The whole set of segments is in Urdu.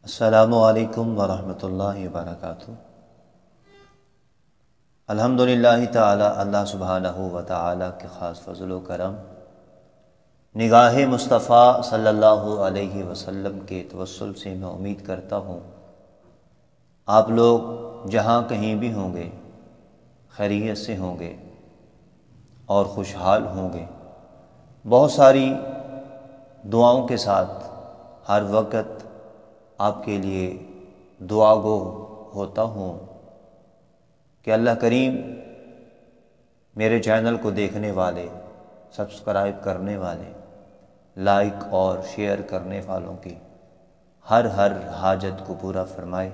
السلام علیکم ورحمۃ اللہ وبرکاتہ۔ الحمدللہ تعالی اللہ سبحانہ و تعالی کے خاص فضل و کرم، نگاہ مصطفیٰ صلی اللہ علیہ وسلم کے توسل سے میں امید کرتا ہوں آپ لوگ جہاں کہیں بھی ہوں گے خیریت سے ہوں گے اور خوشحال ہوں گے۔ بہت ساری دعاؤں کے ساتھ ہر وقت آپ کے لیے دعا گو ہوتا ہوں کہ اللہ کریم میرے چینل کو دیکھنے والے، سبسکرائب کرنے والے، لائک اور شیئر کرنے والوں کی ہر حاجت کو پورا فرمائے،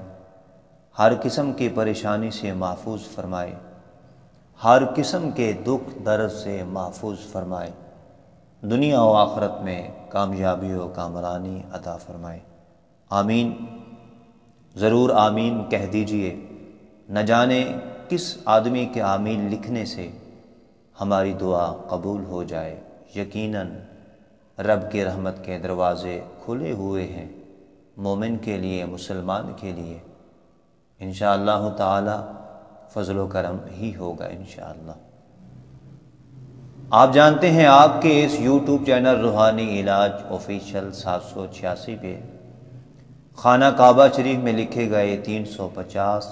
ہر قسم کی پریشانی سے محفوظ فرمائے، ہر قسم کے دکھ درد سے محفوظ فرمائے، دنیا و آخرت میں کامیابی و کامرانی عطا فرمائے۔ آمین، ضرور آمین کہہ دیجئے۔ نہ جانے کس آدمی کے آمین لکھنے سے ہماری دعا قبول ہو جائے۔ یقیناً رب کی رحمت کے دروازے کھلے ہوئے ہیں مومن کے لیے، مسلمان کے لیے۔ انشاءاللہ تعالی فضل و کرم ہی ہوگا انشاءاللہ۔ آپ جانتے ہیں آپ کے اس یوٹیوب چینل روحانی علاج آفیشیل 786 پہ خانہ کعبہ شریف میں لکھے گئے 350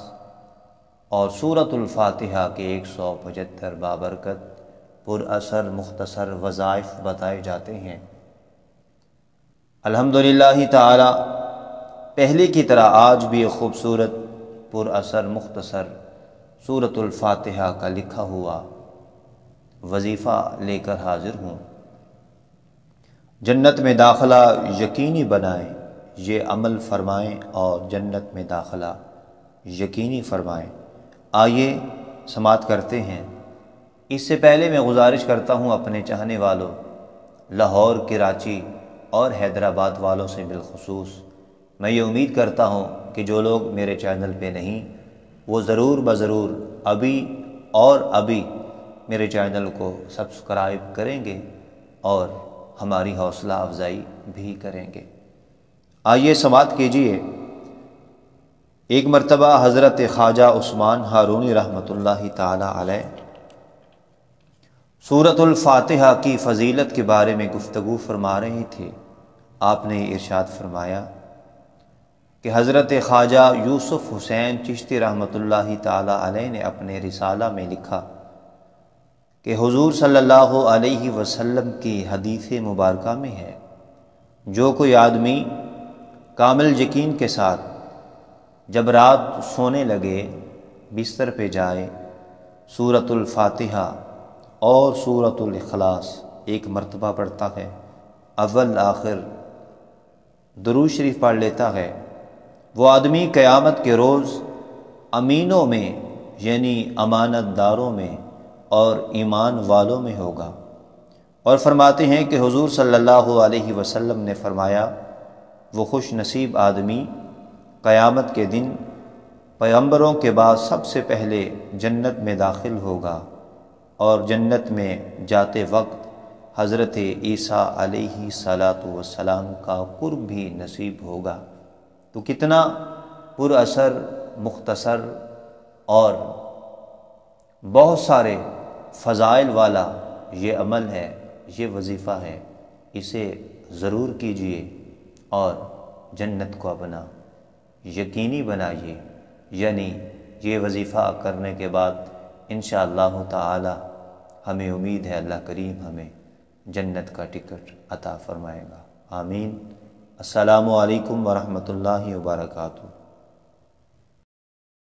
اور سورۃ الفاتحہ کے 175 بابرکت پر اثر مختصر وظائف بتائے جاتے ہیں۔ الحمدللہ تعالی پہلے کی طرح آج بھی خوبصورت پر اثر مختصر سورۃ الفاتحہ کا لکھا ہوا وظیفہ لے کر حاضر ہوں۔ جنت میں داخلہ یقینی بنائیں، یہ عمل فرمائیں اور جنت میں داخلہ یقینی فرمائیں۔ آئیے سماعت کرتے ہیں۔ اس سے پہلے میں گزارش کرتا ہوں اپنے چاہنے والوں، لاہور، کراچی اور حیدرآباد والوں سے بالخصوص، میں یہ امید کرتا ہوں کہ جو لوگ میرے چینل پہ نہیں وہ ضرور بضرور ابھی میرے چینل کو سبسکرائب کریں گے اور ہماری حوصلہ افزائی بھی کریں گے۔ آئیے سماعت کیجئے۔ ایک مرتبہ حضرت خواجہ عثمان ہارونی رحمۃ اللہ تعالی علیہ سورۃ الفاتحہ کی فضیلت کے بارے میں گفتگو فرما رہے تھے۔ آپ نے ارشاد فرمایا کہ حضرت خواجہ یوسف حسین چشتی رحمۃ اللہ تعالی علیہ نے اپنے رسالہ میں لکھا کہ حضور صلی اللہ علیہ وسلم کی حدیث مبارکہ میں ہے، جو کوئی آدمی کامل یقین کے ساتھ جب رات سونے لگے بستر پہ جائے، سورۃ الفاتحہ اور سورۃ الاخلاص ایک مرتبہ پڑھتا ہے، اول آخر درود شریف پڑھ لیتا ہے، وہ آدمی قیامت کے روز امینوں میں یعنی امانت داروں میں اور ایمان والوں میں ہوگا۔ اور فرماتے ہیں کہ حضور صلی اللہ علیہ وسلم نے فرمایا، وہ خوش نصیب آدمی قیامت کے دن پیغمبروں کے بعد سب سے پہلے جنت میں داخل ہوگا، اور جنت میں جاتے وقت حضرت عیسیٰ علیہ السلام کا قرب بھی نصیب ہوگا۔ تو کتنا پر اثر مختصر اور بہت سارے فضائل والا یہ عمل ہے، یہ وظیفہ ہے۔ اسے ضرور کیجئے اور جنت کو اپنا یقینی بنائیے، یعنی یہ وظیفہ کرنے کے بعد انشاءاللہ تعالی ہمیں امید ہے اللہ کریم ہمیں جنت کا ٹکٹ عطا فرمائے گا۔ آمین۔ السلام علیکم ورحمۃ اللہ وبرکاتہ۔